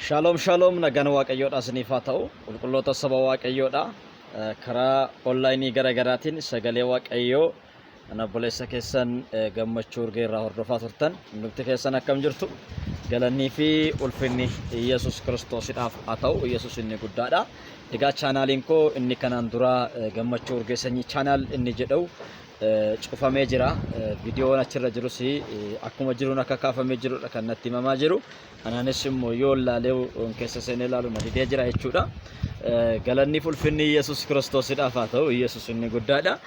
Shalom shalom nagaan waaqayyoodha isiniif haa ta'u qulqulloota saba waaqayyoodha karaa onlaayinii garaagaraatiin sagalee waaqayyoo obboleessa keessan gammachuu urgeerraa hordofaa turtan nuti keessan akkam jirtu galannii fi ulfinni Yesuus Kiristoosidhaaf haa ta'u Yesuus inni guddaadha. Egaa chaanaaliin koo inni kanaan dura gammachuu urgeessanii chaanaal inni jedhu cufamee jira. Viidiyoon achirra jirus akkuma jiruun akka kaafamee jirudha kan natti himamaa jiru. Anaanis immoo yoo ilaalee keessa seenee ilaalu na didee jira jechuudha. Galanni fi ulfinni Yesuus Kiristoosidhaaf haa ta'u Yesuus inni guddaadha.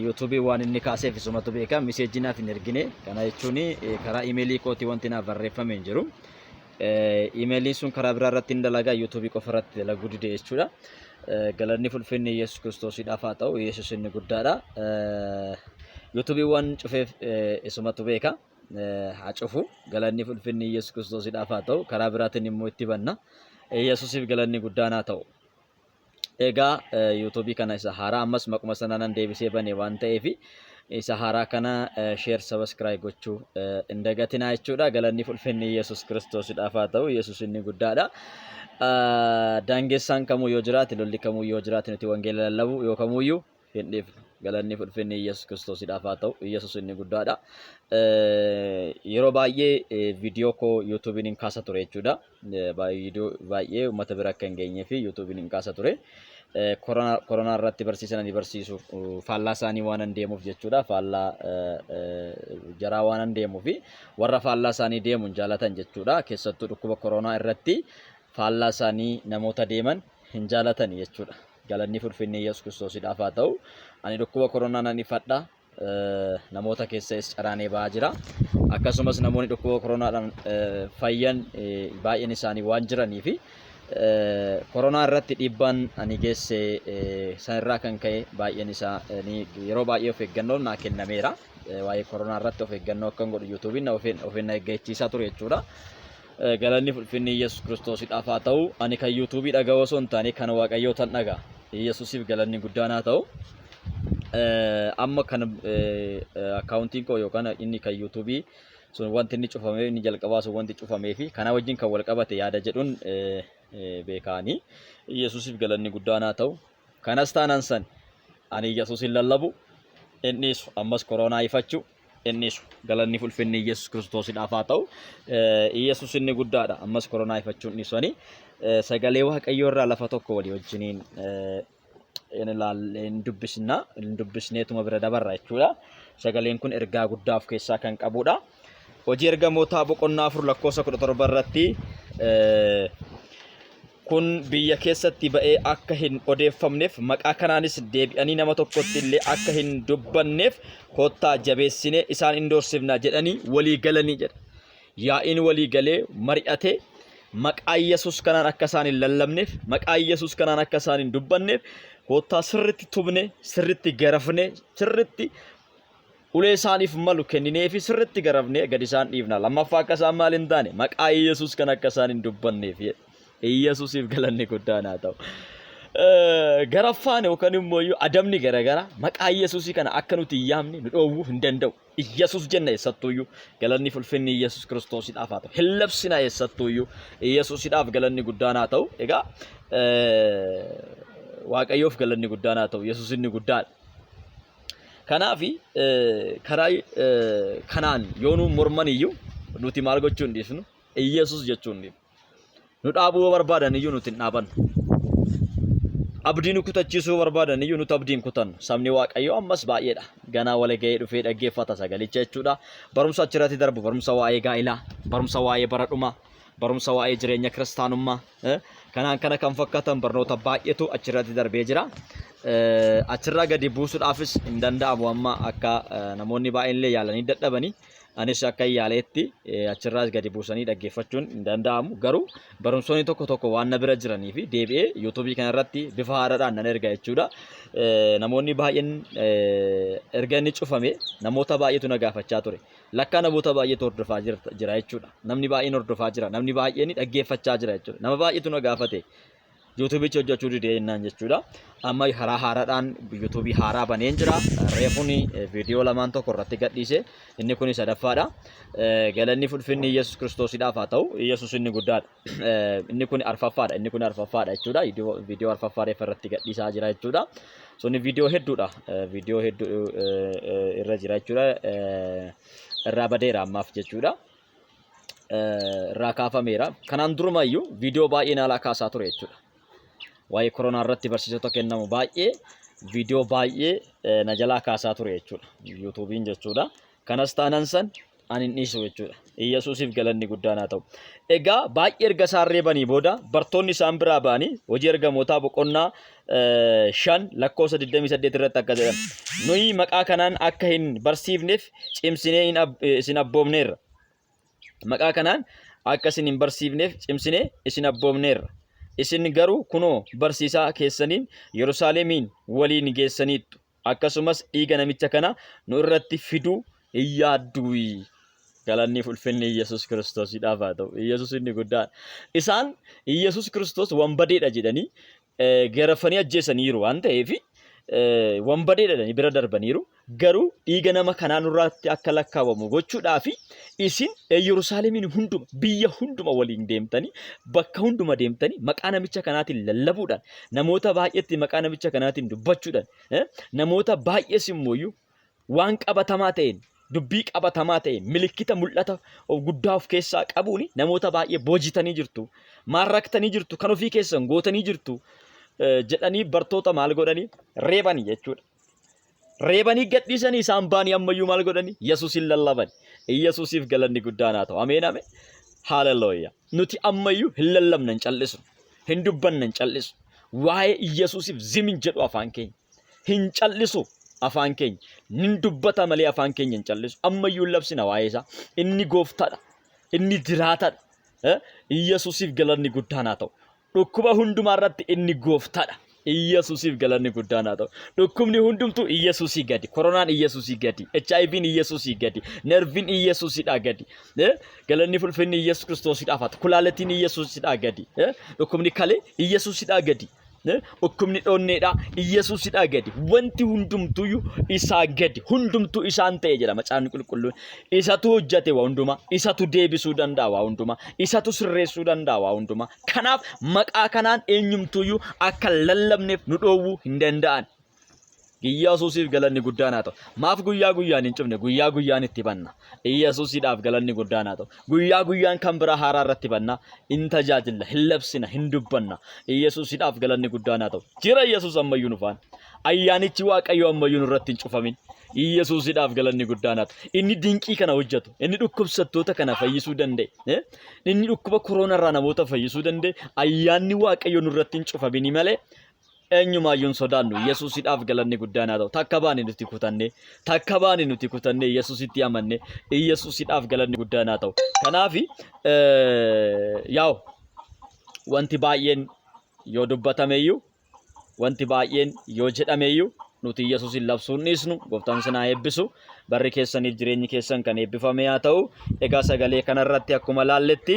YouTube waan inni kaaseef isumatu beeka meseejii naaf hin ergine kana jechuun karaa iimeelii kootii wanti naaf barreeffamee hin jiru. Iimeeliin sun karaa biraa irratti hin dalagaa YouTube qofa irratti dalaguu dide jechuudha. Galanni fi ulfinni Yesuus Kiristoosidhaaf haa ta'u Yesuus inni guddaadha. YouTube waan cufeef isumatu beeka. Haa cufu galanni fi ulfinni Yesuus Kiristoosidhaaf haa ta'u karaa biraatiin immoo itti banna. Yesuusiif galanni guddaan haa ta'u. Egaa YouTube kana isa haaraa ammas maquma sanaan deebisee bane waan ta'eef isa haaraa kana share subscribe gochuu hin dagatinaa jechuudha. Galanni fi ulfinni Yesuus Kiristoosidhaaf haa ta'u Yesuus inni guddaadha. Daangeessaan kamuu yoo jiraate lolli kamuu yoo jiraate nuti wangeela lallabu yoo kamuyyuu hin dhiifnu. Galanni fi ulfinni Yesuus Kiristoosidhaaf haa ta'u Yesuus inni guddaadha. Yeroo baay'ee viidiyoo koo YouTube'n hin kaasa ture jechuudha. Baay'ee uummata bira akka hin geenyee fi YouTube'n hin kaasa ture. Koronaa irratti barsiisanii barsiisu faallaa isaanii waan hin deemuuf jechuudha. Faallaa jaraa waan hin deemuuf warra faallaa isaanii deemuun jaalatan jechuudha. Keessattuu dhukkuba koronaa irratti faallaa isaanii namoota deeman hin jaalatan jechuudha. Galanni fi ulfinni Yesuus Kiristoosidhaaf haa ta'u. Ani dhukkuba koronaa nan ifadha. Namoota keessas caraanee ba'aa jira. Akkasumas namoonni dhukkuba koronaadhaan fayyan baay'een isaanii waan jiraniif koronaa irratti dhiibbaan ani geesse sanirraa kan ka'e baay'een isaanii yeroo baay'ee of eeggannoo naa kennameera. Waa'ee koronaa irratti of eeggannoo akkan godhu YouTube'n of eeggachiisaa ture jechuudha. Galanni fi ulfinni Yesuus Kiristoosidhaaf haa ta'u. Ani kan YouTube dhaga'u osoo hin taane kan Waaqayyoo tan dhagaa. Yesuusiif galanni guddaan haa ta'u. Amma kan akkaawuntiin koo yookaan inni kan YouTube sun wanti inni cufamee inni jalqabaa sun wanti cufamee fi kana wajjin kan wal qabate yaada jedhuun beekaanii Yesuusiif galanni guddaan haa ta'u. Kanas taanaan san ani Yesuusin lallabu innis ammas koronaa ifachuu innis galanni fi ulfinni Yesuus Kiristoosidhaaf haa ta'u. Yesuus inni guddaadha ammas koronaa ifachuun dhiisanii sagalee Waaqayyoo irraa lafa tokko walii wajjiniin hin dubbisneetuma bira dabarra jechuudha. Sagaleen kun ergaa guddaa of keessaa kan qabudha. Hojii ergamootaa boqonnaa 4:17 irratti kun biyya keessatti ba'ee akka hin odeeffamneef maqaa kanaanis deebi'anii nama tokkotti illee akka hin dubbanneef kottaa jabeessinee isaan hin doorsifnaa jedhanii walii galanii jedha. Yaa'iin walii galee mari'ate maqaa Yesuus kanaan akka isaan hin lallabneef maqaa Yesuus kanaan akka isaan hin dubbanneef kottaa sirritti tubne sirritti garafne sirritti ulee isaaniif malu kenninee fi sirritti garafne gad isaan dhiifna. Lammaffaa akka isaan maal hin taane maqaa Yesuus kan akka isaan hin dubbanneef Yesuusiif galanni guddaan haa ta'u. Garaffaan yookaan immoo adamni garagara maqaa Yesuusii kana akka nuti hin yaamne nu dhoowwuu hin danda'u. Yesuus jenna eessattuuyyuu galanni fi ulfinni Yesuus Kiristoosidhaaf haa ta'u. Hin labsina eessattuuyyuu Yesuusidhaaf galanni guddaan haa ta'u. Egaa Waaqayyoof galanni guddaan haa ta'u. Yesuus inni guddaadha. Kanaaf karaa kanaan yoo nu morman iyyuu nuti maal gochuu hin dhiisnu Yesuus jechuu hin dhiifnu. Nu dhaabuu barbaadan iyyuu nuti hin dhaabannu. Abdii nu kutachiisuu barbaadan iyyuu nuti abdii hin kutannu. Sabni Waaqayyoo ammas baay'eedha. Ganaa wal ga'ee dhufee dhaggeeffata sagalicha jechuudha. Barumsa achirratti darbu barumsa waa'ee gaa'ilaa, barumsa waa'ee bara dhumaa, barumsa waa'ee jireenya kiristaanummaa kanaan kana kan fakkaatan barnoota baay'eetu achirratti darbee jira. Achirraa gadi buusuudhaafis hin danda'amu amma akka namoonni baay'een illee yaalanii dadhabanii anis akka yaaleetti achirraas gadi buusanii dhaggeeffachuun hin danda'amu. Garuu barumsoonni tokko tokko waan na bira jiranii fi deebi'ee YouTube kana irratti bifa haaraadhaan nan erga jechuudha. Namoonni baay'een erga inni cufame namoota baay'eetu na gaafachaa ture. Lakkaa namoota baay'eetu hordofaa jira jechuudha. Namni baay'een hordofaa jira. Namni baay'een dhaggeeffachaa jira jechuudha. Nama baay'eetu na gaafate. yuutuubichi hojjechuu didee jennaan jechuudha. Amma karaa haaraadhaan yuutuubii haaraa baneen jira. Reefuun viidiyoo lamaan tokko irratti gadhiise. Inni kun sadaffaadha. Galanni ulfinni Yesuus Kiristoosidhaaf haa ta'u. Yesuus inni guddaadha. Inni kun arfaffaadha. Inni kun arfaffaadha jechuudha. Viidiyoo arfaffaa reefa irratti gadhiisaa jira jechuudha. Sonni viidiyoo hedduudha. Viidiyoo hedduu irra jira jechuudha. Irraa badeera ammaaf jechuudha. Irraa kaafameera. Kanaan durumayyuu viidiyoo baay'ee naalaa kaasaa ture jechuudha. Waa'ee koronaa irratti barsiisota kennamu baay'ee viidiyoo baay'ee na jalaa kaasaa ture jechuudha. Yuutuubiin jechuudha. Kanas taanaan san ani hin dhiisu jechuudha. Yesuusiif galanni guddaan haa ta'u. Egaa baay'ee erga isaan reebanii booda bartoonni isaan biraa ba'anii hojii ergamootaa boqonnaa 5 lakkoofsa 28 irratti akka jedhan nuyi maqaa kanaan akka hin barsiifneef cimsinee isin abboomneerra. Maqaa kanaan akka isin hin barsiifneef cimsinee isin abboomneerra. Isin garuu kunoo barsiisaa keessaniin Yerusaalemiin waliin geessaniittu. Akkasumas dhiiga namicha kana nu irratti fiduu hin yaadduu. Galanni ulfinni Yesuus Kiristoosidhaaf haa ta'u. Yesuus inni guddaan. Isaan Yesuus Kiristoos wambadeedha jedhanii garafanii ajjeesaniiru waan ta'eef wambadeedha jedhanii bira darbaniiru. Garuu dhiiga nama kanaa nurratti akka lakkaawamu gochuudhaaf isin Yerusaalemiin hunduma biyya hunduma waliin deemtanii bakka hunduma deemtanii maqaa namicha kanaatiin lallabuudhaan namoota baay'eetti maqaa namicha kanaatiin dubbachuudhaan namoota baay'ees immoo waan qabatamaa ta'een dubbii qabatamaa ta'een milikkita mul'ata guddaa of keessaa qabuun namoota baay'ee boojitanii jirtu maarraktanii jirtu kan ofii keessan gootanii jirtu jedhanii bartoota maal godhanii reebanii jechuudha. Reebanii gadhiisanii isaan baanii ammayyuu maal godhanii Yesuusin lallaban. Yesuusiif galanni guddaan haa ta'u. Ameen ameen. Haalelooyaa. Nuti ammayyuu hin lallabne hin callisu. Hin dubbanne hin callisu. Waa'ee Yesuusiif zimin jedhu afaan keenya. Hin callisu afaan keenya. Nin dubbata malee afaan keenya hin callisu. Ammayyuu labsina waa'ee isaa. Inni gooftaadha. Inni jiraataadha. Yesuusiif galanni guddaan haa ta'u. Dhukkuba hundumaa irratti inni gooftaadha. Yesuusiif galanni guddaan haa ta'u. Dhukkubni hundumtuu Yesuusii gadi. Koronaan Yesuusii gadi. HIV'n Yesuusii gadi. Nerviin Yesuusidhaa gadi. Galanni ulfinni Yesuus Kiristoosidhaaf haa ta'u. Kulaalettiin Yesuusidhaa gadi. Dhukkubni kalee Yesuusidhaa gadi. Dhukkubni dhonneedhaa Yesuusidhaa gadi. Wanti hundumtuu isaa gadi. Hundumtuu isaan ta'e jedha Macaafni Qulqulluun. Isatu hojjete waa hundumaa. Isatu deebisuu danda'a waa hundumaa. Isatu sirreessuu danda'a waa hundumaa. Kanaaf maqaa kanaan eenyumtuu akka lallabneef nu dhoowwuu hin danda'an. Yesuusiif galanni guddaan haa ta'u. Maaf guyyaa guyyaan hin cufne guyyaa guyyaan itti banna. Yesuusidhaaf galanni guddaan haa ta'u. Guyyaa guyyaan kan biraa haaraa irratti banna. In tajaajilla, hin labsina, hin dubbanna. Yesuusidhaaf galanni guddaan haa ta'u. Jira Yesuus ammayyuu nu faana. Ayyaanichi Waaqayyoo ammayyuu nurratti hin cufamin. Yesuusidhaaf galanni guddaan haa ta'u. Inni dinqii kana hojjetu. Inni dhukkubsattoota kana fayyisuu danda'e. Inni dhukkuba koronarraa namoota fayyisuu danda'e. Ayyaanni Waaqayyoo nurratti hin cufamin malee. Eenyumaayyuun sodaannu Yesuusidhaaf galanni guddaan haa ta'u. Takka baane nuti kutannee Yesuusitti amanne Yesuusidhaaf galanni guddaan haa ta'u. Kanaaf wanti baay'een yoo dubbatameyyuu wanti baay'een yoo jedhameyyuu nuti Yesuusin labsuun dhiisnu gooftaan sinaa eebbisu barri keessaniif jireenyi keessan kan eebbifame haa ta'u. Egaa sagalee kanarratti akkuma laalletti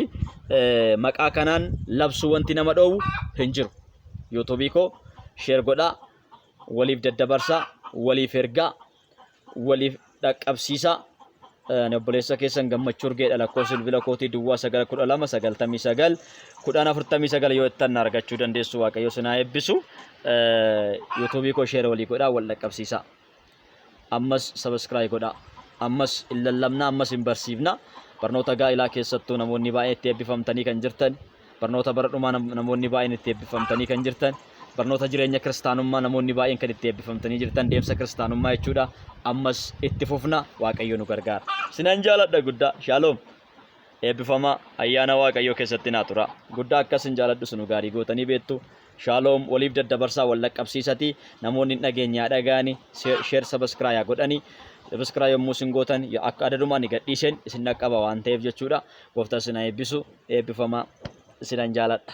maqaa kanaan labsuu wanti nama dhoowwu hin jiru. Yuutuubii koo sheer godhaa, waliif daddabarsaa, waliif ergaa, waliif dhaqqabsiisaa. Obboleessa keessan gammachuu urgeedha lakkoofsa bilbila kootii duwwaa 912 yoo ittan argachuu dandeessu Waaqayyo sinaa eebbisu. Yuutuubii koo sheer walii godhaa, wal dhaqqabsiisaa. Ammas subscribe godhaa. Ammas hin lallabnaa, ammas hin barsiifnaa. Barnoota gaa'ilaa keessattuu namoonni baay'ee itti eebbifamtanii kan jirtan. Barnoota bara dhumaa namoonni baay'een itti eebbifamtanii kan jirtan. Barnoota jireenya kiristaanummaa namoonni baay'een kan itti eebbifamtanii jirtan deemsa kiristaanummaa jechuudha. Ammas itti fufna Waaqayyo nu gargaara. Sinan jaaladha guddaa. Shaaloom. Eebbifamaa ayyaana Waaqayyoo keessatti naa tura. Guddaa akkas hin jaaladhu sunu gaarii gootanii beektu. Shaaloom waliif daddabarsaa wal dhaqqabsiisatii namoonni dhageenyaa dhagaani sheer subscribe godhanii subscribe yommuu isin gootan akka adadumaan gadhiisen isin dhaqqaba waan ta'eef jechuudha. Gooftaan isin eebbisu eebbifamaa sinan jaaladha.